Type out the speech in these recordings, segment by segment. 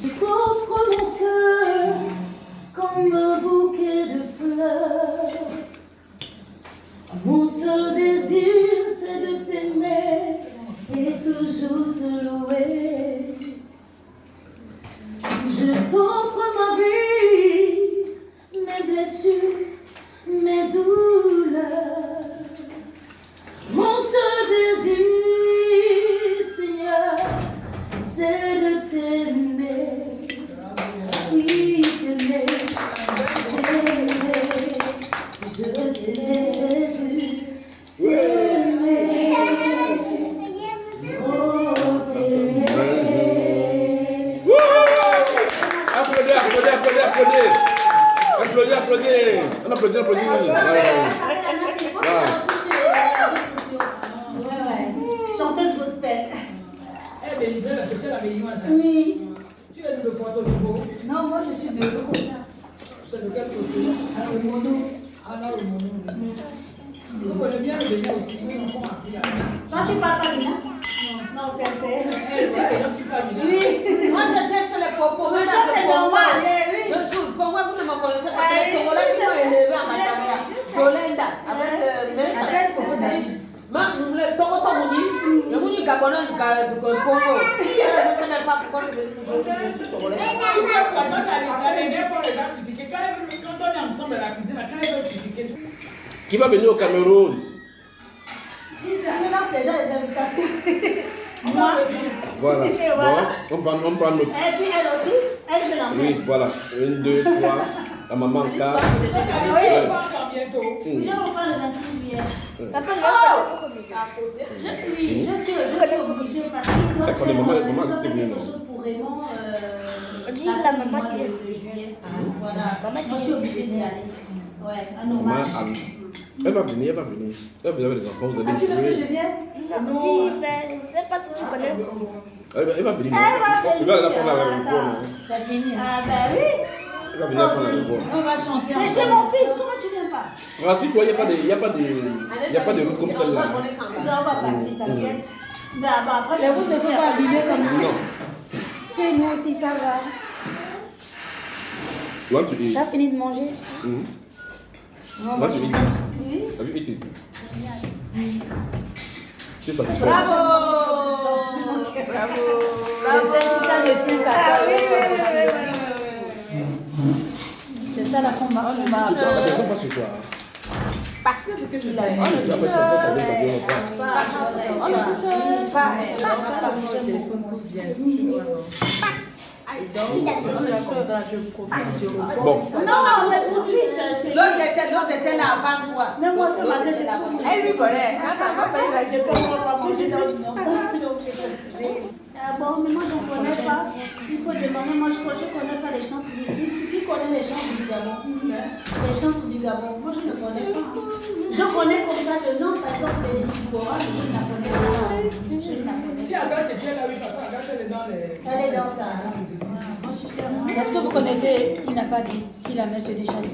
Je t'offre mon cœur comme un bouquet de fleurs. Mon seul désir, c'est de t'aimer et toujours te louer. Je t'offre ma vie, mes blessures, mes douleurs. Mon seul désir, Seigneur, c'est de t'aimer. Oui, t'aimer, t'aimer. Je t'aime, Jésus, t'aimer. Oh, t'aimer. Applaudissez, applaudissez, applaudissez. Applaudissez, applaudissez. On applaudit, applaudit. Chanteuse gospel. Eh bien, Lisette, c'était la béninoise. Oui. Tu es de Porto-Rico? Non, moi je suis de Locosa. C'est de quel côté? Ah, le Mono. Ah non, le Mono. Vous connaissez bien le Bénin aussi. Nous, on a appris là. Toi, tu parles pas bien? Non, c'est Elle, ouais, tu parles bien. oui. Moi, j'étais chez les Popos. Mais toi, c'est normal. Oui. Je suis pour moi, vous ne me connaissez pas. C'est les Congolais qui sont élevés à Matamia. Dolenda, avec Messa. Mais le Togo Togouni, le Mouni Gabonais du Congo. Je ne sais même pas pourquoi je suis Togolais. Tu sais quoi, quand tu as les dernières fois, les gens critiquent. Quand on est ensemble à la cuisine, quand ils veulent critiquer. Qui va venir au Cameroun? Je lance déjà les invitations. Moi. Voilà. Bon, on prend notre. Et puis elle aussi, elle je l'emmène. Oui, voilà. 1, 2, 3. La maman 4. Tu vas pas bientôt. Je reprends le 26 juillet. Papa, Oui, je suis obligée parce qu'il doit D'accord, les mamans, faire c'est bien. quelque chose pour Raymond. On dit la maman qui vient de juillet. Voilà. Maman qui Moi, je suis obligée d'y aller. Ouais, un Maman, hommage. elle va venir, elle va venir. Elle va venir avec les enfants, vous Ah, allez tu veux que je jouer. vienne? Non, oui, mais je ne sais pas si tu connais. Elle va venir. Elle Il va la prendre à la réponse. C'est fini. Ah, ben oui. Elle va venir prendre la réponse. On va chanter. C'est chez mon fils, comment tu viens pas? Rassure-toi, il n'y a pas de route comme celle-là. On va partir, t'inquiète. Bah, après, Les routes ne sont pas abîmées comme nous. Non. Chez nous aussi, ça va. Là, tu es. T'as fini de manger? Là, tu es. T'as vu, tu es. C'est ça. Bravo! Bravo! Je sais si ça ne tient qu'à toi. C'est ça la combat. On m'a Ça ne vient pas chez toi. Parce que tu l'as Tu vas pas chanter, ça vient pas. On le touche pas. Bon. non, mais mon fils, L'autre était là avant toi. mais moi, ce matin, j'ai trouvé. Elle lui connaît. Quand ça va pas, il va Je peux pas manger dans le nom. Ah bon, mais moi je ne connais pas. Il faut demander, moi je ne connais pas les chantres d'ici. Qui connaît les chantres du Gabon? Les chantres du Gabon, moi je ne connais pas. Je connais comme ça le nom, par exemple, Bénédicte Bora, je ne la connais pas. Je ne la connais Si Agathe était là, oui, parce qu'Agathe, elle est dans les. pas. Elle est dans ça. Moi je suis sûre. Est-ce que vous connaissez, il n'a pas dit, si la main se déchaîne?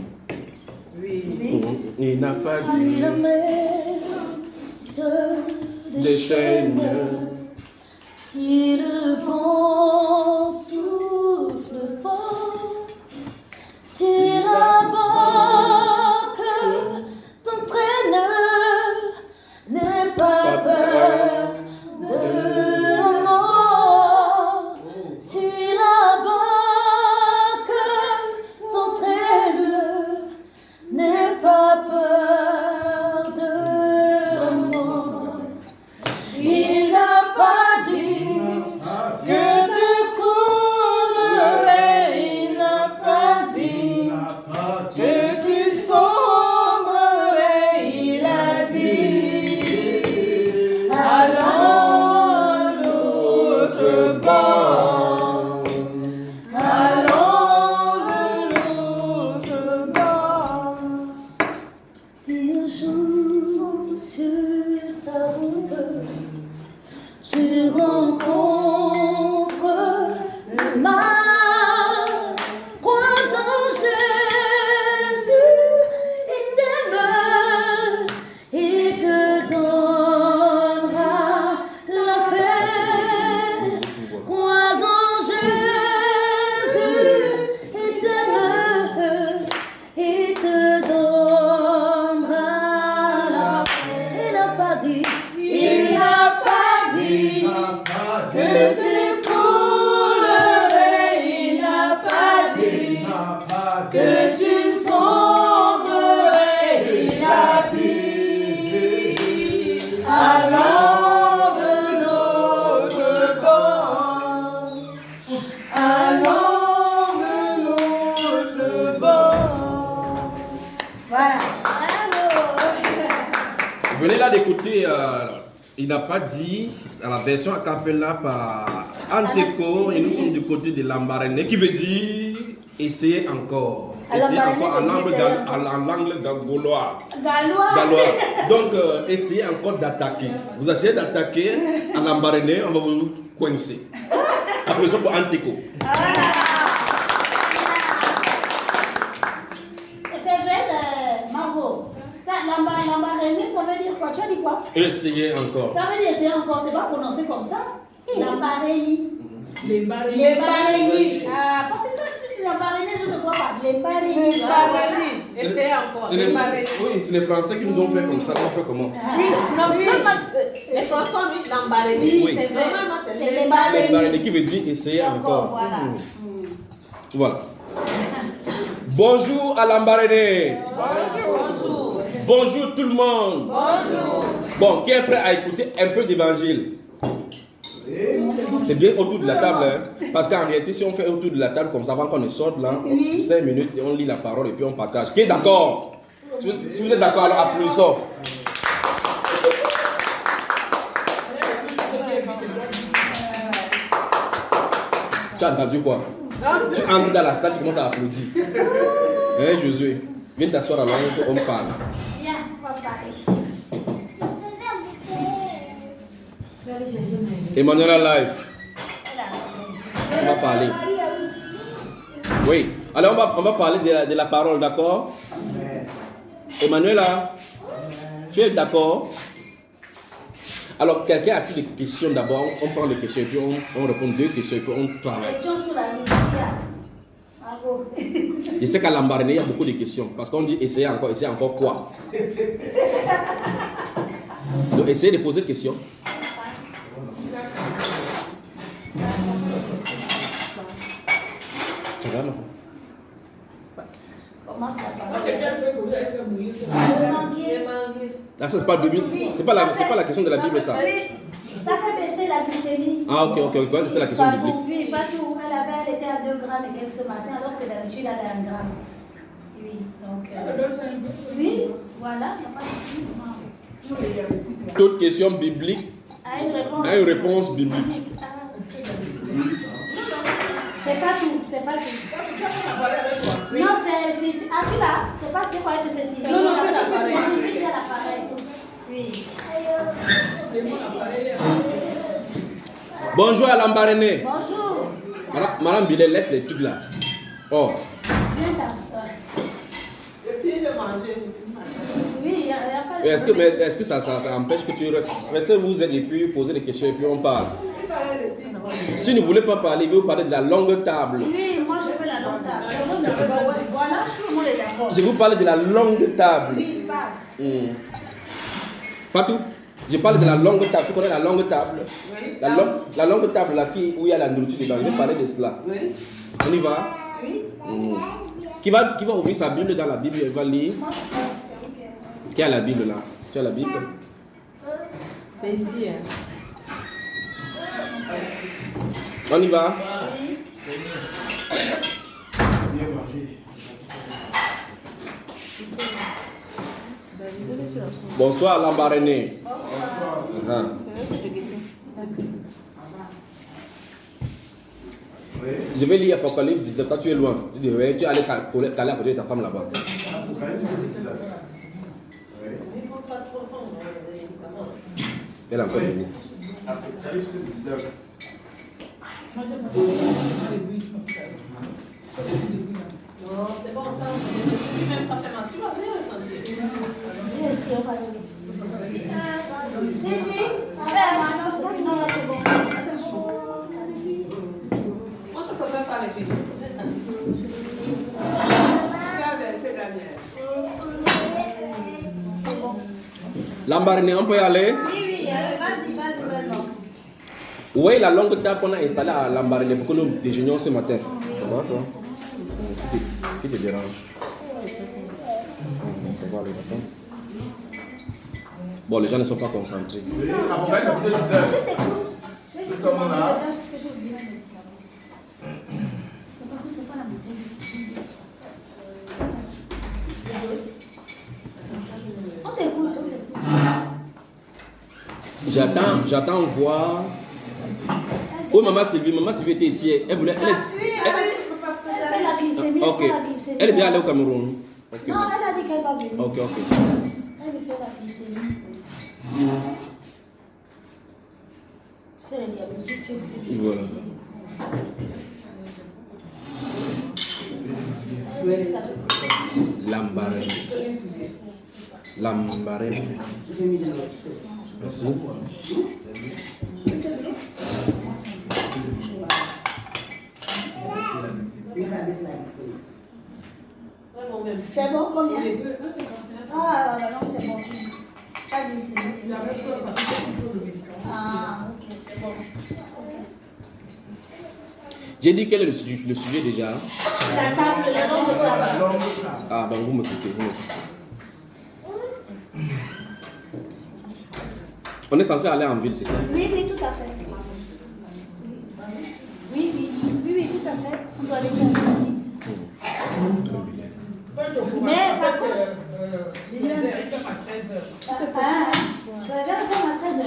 Il n'a pas Si dit la mer se déchaîne. Si le vent souffle fort, si la barque t'entraîne, n'aie pas peur de la mort. Si la barque t'entraîne, n'aie pas peur de la mort. Il n'a pas dit que tu coulerais, il n'a pas dit que tu sombrerais, il a dit allons à l'autre bord, allons de l'autre bord. Si un jour sur ta route tu rencontres le mal, crois en Jésus, il t'aime, il te donnera la paix. Crois en Jésus, là d'écouter, il n'a pas dit, à la version a cappella par Anteco, et nous sommes du côté de Lambaréné, qui veut dire essayer encore. Essayer encore en langue gaulois. Donc, essayez encore d'attaquer. Vous essayez d'attaquer à Lambaréné, on va vous coincer. Applaudissons pour Anteco. Lambaréné, ça veut dire quoi? Tu as dit quoi? Essayez encore. Ça veut dire essayer encore, c'est pas prononcé comme ça. Lambaréné. Les Baréni. Ah, parce que quand tu dis Lambaréné, je ne vois pas. Les Baréni. Essayez encore. Oui, c'est les Français qui nous ont fait comme ça. On fait comment? Oui, non, les Français ont dit Lambaréni. Oui, c'est vrai. Normalement, c'est Les les Baréni. Qui veut dire essayer encore. Voilà. Voilà. Bonjour à Lambaréné. Bonjour. Bonjour tout le monde. Bonjour. Bon, qui est prêt à écouter un peu d'évangile? C'est bien autour de la table, hein? Parce qu'en réalité, si on fait autour de la table comme ça, avant qu'on ne sorte là, 5 minutes, et on lit la parole et puis on partage. Qui est d'accord? Si vous êtes d'accord, alors applaudissons. Tu as entendu quoi? Tu entres dans la salle, tu commences à applaudir. Hein, Josué? Viens t'asseoir alors, on parle. Viens, on va parler. Emmanuel live. On va parler. Oui. Alors on va parler de la parole, d'accord? Emmanuela, tu es d'accord? Alors quelqu'un a-t-il des questions d'abord? On prend les questions et puis on répond 2 questions et puis on travaille. Question sur la musique. Bravo. Je sais qu'à Lambaréné, il y a beaucoup de questions. Parce qu'on dit essayer encore quoi? Donc essayez de poser des questions. Tu regardes l'enfant? Commence la parole. C'est quel feu que vous avez fait mourir? Ah, ça c'est pas biblique. C'est pas la question de la Bible ça. Oui, ça fait baisser la glycémie. Ah ok, c'était la question biblique. Oui, pas tout. Elle était à 2 grammes et quelques ce matin, alors que d'habitude elle est à 1 gramme. Oui, donc. Oui, voilà, il n'y a pas de souci. Toute question biblique A une réponse biblique. C'est pas tout, c'est pas tout. Non, c'est. Ah, tu l'as? C'est pas ce que que c'est si. Non, c'est l'appareil. C'est l'appareil. Oui. Bonjour à Lambaréné. Bonjour. Madame Billet, laisse les trucs là. Oh. Viens t'asseoir. Fini de manger. Oui, il n'y a pas de. Est-ce que ça empêche que tu restes? Restez vous êtes et puis posez des questions et puis on parle. Si vous ne voulez pas parler, je vais vous parler de la longue table. Oui, moi je veux la longue table. Voilà, tout le monde est d'accord. Je vais vous parler de la longue table. Oui, parle. Pas tout. Je parle de la longue table. Tu connais la longue table? Oui. La longue table là, où il y a la nourriture dedans. Je vais parler de cela. Oui. On y va? Oui. Qui va ouvrir sa Bible dans la Bible et va lire? Qui a la Bible là? Tu as la Bible? C'est ici. Hein. On y va? Bonsoir Lambaréné. Je vais lire Apocalypse 19. Quand tu es loin, tu dis ouais, tu es allé caler à côté de ta femme là-bas. Elle est encore debout. Non, c'est bon ça. Même ça fait mal. Tu vas bien ressentir. C'est lui. Non, c'est bon. Moi, je peux même pas les payer. C'est Daniel. C'est bon. Lambaréné, on peut y aller? Oui, vas-y. Oui, la longue table qu'on a installée à Lambaréné pour que nous déjeunions ce matin. Ça va toi? Qui te dérange? Ça va, les matins. Bon, les gens ne sont pas concentrés. Je t'écoute. Nous sommes là. On t'écoute. J'attends voir. Oh, maman Sylvie était ici. Elle voulait. Elle fait la glycémie. Ok. Elle est déjà allée au Cameroun. Okay. Non, elle a dit qu'elle va venir. Ok. Elle fait la glycémie. C'est le diabétique. Voilà. Lambarène. Merci. C'est bon, combien? Ah, bah non, c'est bon. Pas glycémie. Ah, ok, c'est bon. J'ai dit quel est le sujet déjà? La table, le nom de quoi? Ah, donc vous me coupez. On est censé aller en ville, c'est ça? Oui, tout à fait. Oui, tout à fait. On doit aller faire une visite. Mais par contre, je réserve à 13h. Je réserve à 13h.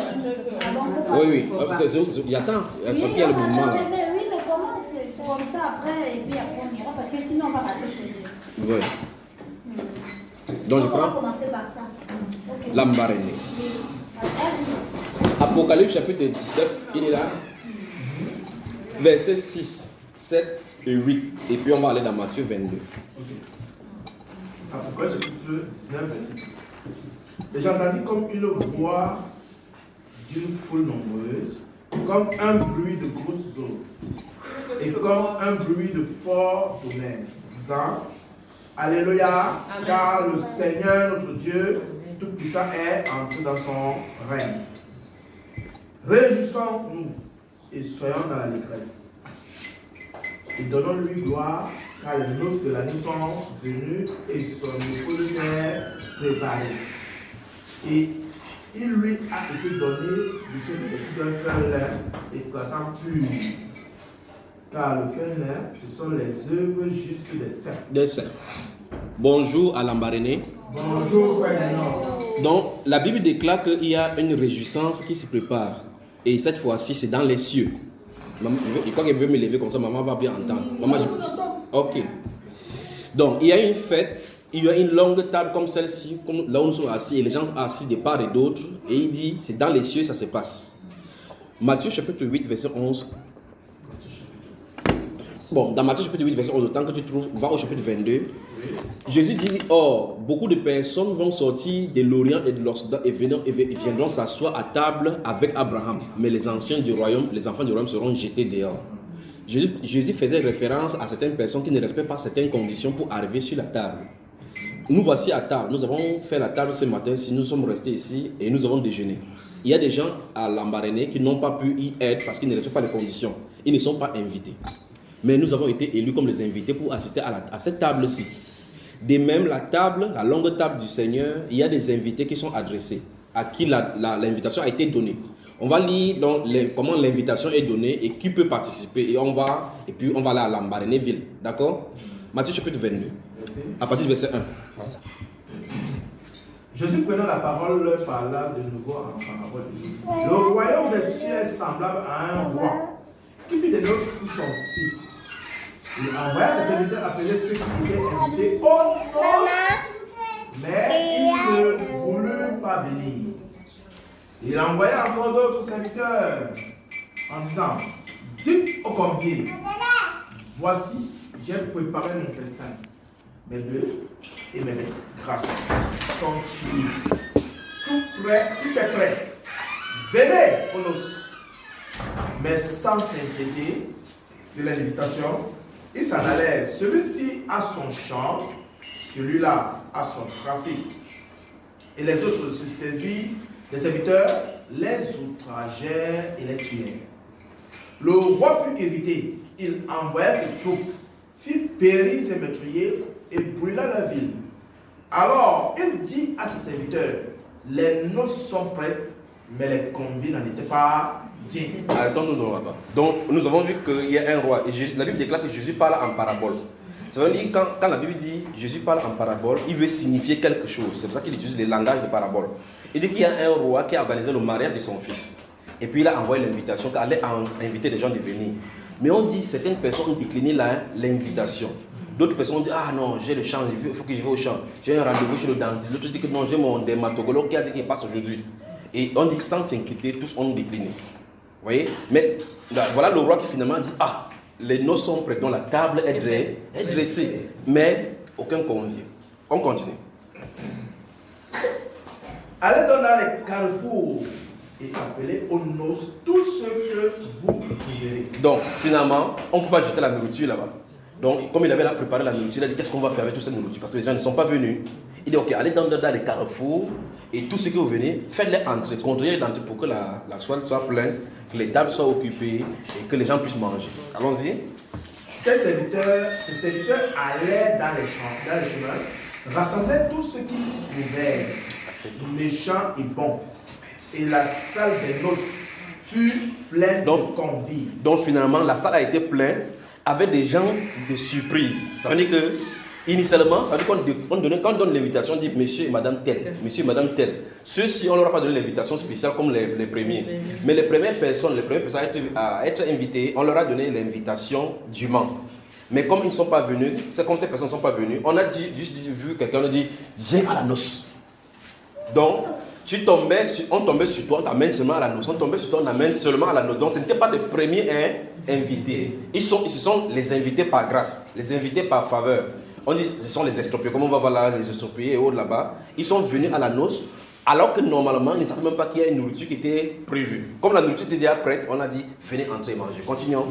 Oui. Il y a temps, parce qu'il y a le mouvement là. Oui, mais comment c'est comme ça après, et puis après on ira, parce que sinon on va rater chez eux. Oui. Donc je On va prends commencer par ça. Okay. Lambarène. Apocalypse chapitre 19, il est là. Versets 6, 7 et 8. Et puis on va aller dans Matthieu 22. Apocalypse chapitre 19, verset 6. Et j'entendis comme une voix d'une foule nombreuse, comme un bruit de grosses eaux, et comme un bruit de fort tonnerre, disant: Alléluia, car le Seigneur notre Dieu Tout-Puissant est entré dans son règne. Réjouissons-nous et soyons dans l'allégresse. Et donnons-lui gloire, car les noces de l'agneau sont venues et son épouse s'est préparée. Et il lui a été donné de se revêtir d'un fer laid éclatant pur. Car le fer laid, ce sont les œuvres justes des saints. Bonjour à Lambarène. Bonjour frère. Donc la Bible déclare qu'il y a une réjouissance qui se prépare. Et cette fois-ci, c'est dans les cieux. Maman, je crois qu'elle veut me lever comme ça, maman va bien entendre. Maman, ok. Donc, il y a une fête, il y a une longue table comme celle-ci, comme là où nous sommes assis, et les gens sont assis de part et d'autre. Et il dit, c'est dans les cieux, ça se passe. Matthieu chapitre 8, verset 11. Bon, dans Matthieu chapitre 8, verset 11, autant que tu trouves, va au chapitre 22. Jésus dit, oh, beaucoup de personnes vont sortir de l'Orient et de l'Occident et viendront s'asseoir à table avec Abraham. Mais les anciens du royaume, les enfants du royaume seront jetés dehors. Jésus faisait référence à certaines personnes qui ne respectent pas certaines conditions pour arriver sur la table. Nous voici à table. Nous avons fait la table ce matin. Si nous sommes restés ici et nous avons déjeuné. Il y a des gens à Lambarène qui n'ont pas pu y être parce qu'ils ne respectent pas les conditions. Ils ne sont pas invités. Mais nous avons été élus comme les invités pour assister à cette table-ci. De même, la table, la longue table du Seigneur, il y a des invités qui sont adressés, à qui l'invitation a été donnée. On va lire donc comment l'invitation est donnée et qui peut participer. Et puis on va aller à Lambarène-Ville. D'accord? Matthieu chapitre 22. Merci. À partir du verset 1. Jésus prenant la parole parla de nouveau en parabole. Le royaume des cieux est semblable à un roi qui fit des noces pour son fils. Il envoya ses serviteurs appeler ceux qui étaient invités aux noces, mais ils ne voulurent pas venir. Il envoya encore d'autres serviteurs en disant: dites aux conviés, voici, j'ai préparé mon festin. Mes bœufs et mes grâces sont tués. Tout est prêt. Venez aux noces. Mais sans s'inquiéter de l'invitation, ils s'en allèrent. Celui-ci a son champ, celui-là a son trafic. Et les autres se saisirent des serviteurs, les outragèrent et les tuèrent. Le roi fut irrité. Il envoya ses troupes, fit périr ses meurtriers et brûla la ville. Alors il dit à ses serviteurs: les noces sont prêtes, mais les conviés n'en étaient pas dignes. Arrêtons-nous là-bas. Donc nous avons vu qu'il y a un roi. Et la Bible déclare que Jésus parle en parabole. Ça veut dire quand la Bible dit Jésus parle en parabole, il veut signifier quelque chose. C'est pour ça qu'il utilise le langage de parabole. Il dit qu'il y a un roi qui a organisé le mariage de son fils. Et puis il a envoyé l'invitation, qu'il allait inviter des gens de venir. Mais on dit certaines personnes ont décliné l'invitation. D'autres personnes ont dit, ah non, j'ai le champ, il faut que je vais au champ. J'ai un rendez-vous chez le dentiste. L'autre dit que non, j'ai mon dermatologue qui a dit qu'il passe aujourd'hui. Et on dit que sans s'inquiéter, tous ont décliné. Vous voyez? Mais voilà le roi qui finalement dit, ah, les noces sont prêtes, donc la table est dressée. Mais aucun convive. On continue. Allez dans les carrefours et appelez aux noces tous ceux que vous verrez. Donc, finalement, on ne peut pas jeter la nourriture là-bas. Donc, comme il avait là préparé la nourriture, il a dit qu'est-ce qu'on va faire avec toute cette nourriture? Parce que les gens ne sont pas venus. Il dit ok, allez dans les carrefours et tous ceux que vous venez, faites-les entrer, contrôlez-les d'entrer pour que la soie soit pleine, que les tables soient occupées et que les gens puissent manger. Allons-y. Ces serviteurs allaient dans les chemins, rassemblaient tous ceux qui pouvaient, méchants et bons. Et la salle des noces fut pleine de convives. Donc finalement, la salle a été pleine avec des gens de surprise. Ça veut dire que, initialement, ça veut dire quand on donne l'invitation, on dit monsieur et madame tel, monsieur et madame tel. Ceux-ci, on ne leur a pas donné l'invitation spéciale comme les premiers. Mais les premières personnes à être invitées, on leur a donné l'invitation dûment. Mais comme ils ne sont pas venus, c'est comme ces personnes ne sont pas venues, on a juste vu quelqu'un nous dit viens à la noce. Donc, on tombait sur toi, on t'amène seulement à la noce. On tombait sur toi, on amène seulement à la noce. Donc, ce n'était pas les premiers invités. Ce sont les invités par grâce, les invités par faveur. On dit ce sont les extropiés. Comme on va voir là, les extropiés et autres là-bas, ils sont venus à la noce, alors que normalement, ils ne savaient même pas qu'il y a une nourriture qui était prévue. Comme la nourriture était déjà prête, on a dit venez entrer et manger. Continuons.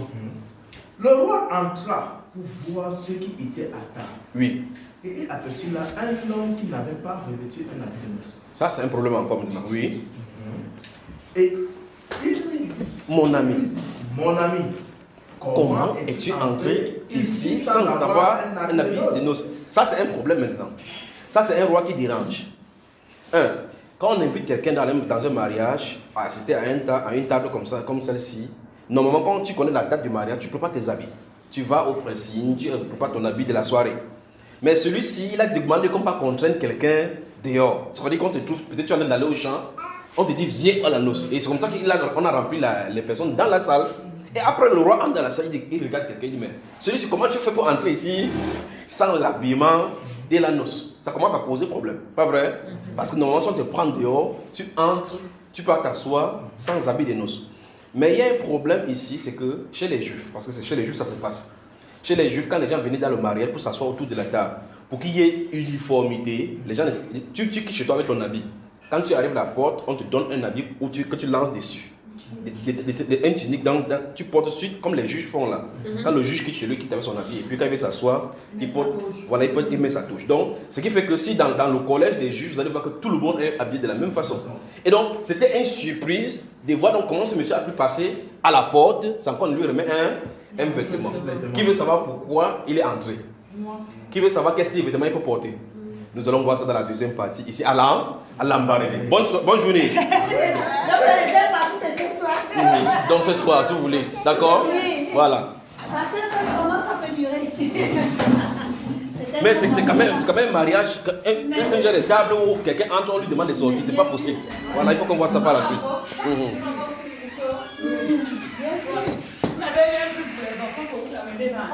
Le roi entra pour voir ceux qui étaient à table. Oui. Et il aperçut là un homme qui n'avait pas revêtu un habit de noces. Ça, c'est un problème encore maintenant. Oui. Et il lui dit, mon ami, comment es-tu entré ici sans avoir un habit de noces? Ça, c'est un problème maintenant. Ça, c'est un roi qui dérange. Quand on invite quelqu'un dans un mariage, c'était à une table comme ça, comme celle-ci, normalement, quand tu connais la date du mariage, tu ne prépares tes habits. Tu vas au pressing, tu prépares ton habit de la soirée. Mais celui-ci, il a demandé qu'on ne pas contraindre quelqu'un dehors. Ça veut dire qu'on se trouve, peut-être tu es en train d'aller au champ, on te dit viens à la noce. Et c'est comme ça qu'on a rempli les personnes dans la salle. Et après le roi entre dans la salle, il regarde quelqu'un, il dit mais celui-ci, comment tu fais pour entrer ici sans l'habillement de la noce? Ça commence à poser problème, pas vrai? Parce que normalement, si on te prend dehors, tu entres, tu peux t'asseoir sans habit de noces. Mais il y a un problème ici, c'est que chez les juifs, parce que c'est chez les juifs ça se passe. Chez les juifs, quand les gens venaient dans le mariage pour s'asseoir autour de la table, pour qu'il y ait uniformité, les gens, tu quittes chez toi avec ton habit. Quand tu arrives à la porte, on te donne un habit que tu lances dessus. Un tunique, tu portes suite comme les juges font là. Quand le juge quitte chez lui, quitte avec son habit, et puis quand il veut s'asseoir, il met sa touche. Donc, ce qui fait que si dans le collège des juges, vous allez voir que tout le monde est habillé de la même façon. Et donc, c'était une surprise de voir donc comment ce monsieur a pu passer à la porte sans qu'on lui remette un vêtement. Qui veut savoir pourquoi il est entré? Qui veut savoir qu'est-ce que les vêtements il faut porter? Nous allons voir ça dans la deuxième partie, ici à l'Ambaréné. Bonne journée. Donc la deuxième partie, c'est ce soir. Donc ce soir, si vous voulez. D'accord? Oui. Voilà. Parce que comment ça peut durer? Mais c'est quand même un mariage. Un genre de table où quelqu'un entre, on lui demande de sortir, c'est pas possible. Voilà, il faut qu'on voit ça par la suite. Vous avez un truc pour les enfants que vous amenez dans